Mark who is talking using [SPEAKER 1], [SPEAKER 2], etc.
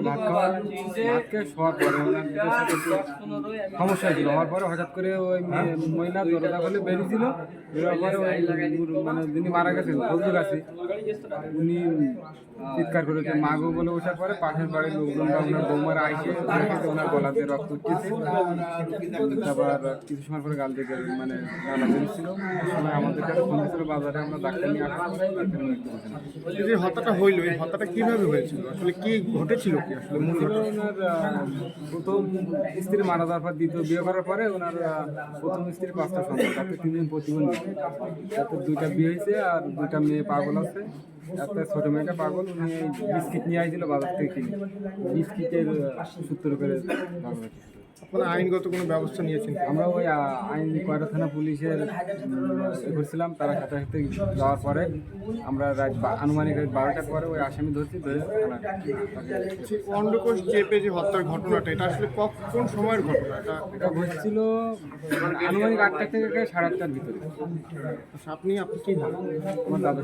[SPEAKER 1] ভাত খেয়ে শোয়ার পরে ওনার সাথে একটু সমস্যা ছিল, হওয়ার পরে হঠাৎ করে ওই মহিলা দরজা খুলে বেরিয়েছিল। বেরোয়ার পরে ওই মানে যিনি মারা গেছেন ফজলুল গাছি, উনি চিৎকার করেছে মাগো বলে ওঠার পরে পাশের বাড়ির লোকজনরা ওনার বৌমারা আইসে ওনার গলা দিয়ে রক্ত উঠতেছে। তারপর কিছু সময় পরে গাল থেকে মানে গালা বেরিয়েছিল। সময় আমাদের কাছে ফোন ছিল বাজারে, আমরা ডাক্তার নিয়ে আসলাম, ডাক্তার মৃত্যু ঘটেছে।
[SPEAKER 2] যে হত্যাটা হইলো, এই হত্যাটা কিভাবে হয়েছিল, আসলে কি ঘটেছিল, কি আসলে মূল ঘটনা?
[SPEAKER 1] ওনার প্রথম স্ত্রী মারা যাওয়ার পর দ্বিতীয় বিয়ে করার পরে ওনার প্রথম স্ত্রীর 5টা সন্তান, তাতে 3 জন প্রতিবন্ধী, তাতে 2টা বিয়ে হয়েছে আর 2টা মেয়ে পাগল আছে। একটা ছোটো মেয়েটা পাগল, উনি বিস্কিট নিয়ে আসছিল বাজার থেকে কিনে, বিস্কিটের সূত্র করে পাগল হয়েছে।
[SPEAKER 2] আপনারা আইনগত কোনো ব্যবস্থা নিয়েছেন?
[SPEAKER 1] আমরা ওই আইন কয়টা থানা পুলিশের করছিলাম, তারা সাথে সাথে যাওয়ার পরে আমরা রাত আনুমানিক রাত 12টার পরে ওই আসামি ধরছি, ধরে
[SPEAKER 2] অন্ডকোষ চেপে যে হত্যার ঘটনাটা, এটা আসলে কোন সময়ের ঘটনা?
[SPEAKER 1] এটা ঘটছিল আনুমানিক 8টা থেকে 8:30টার ভিতরে।
[SPEAKER 2] আপনি কি
[SPEAKER 1] আমার দাদা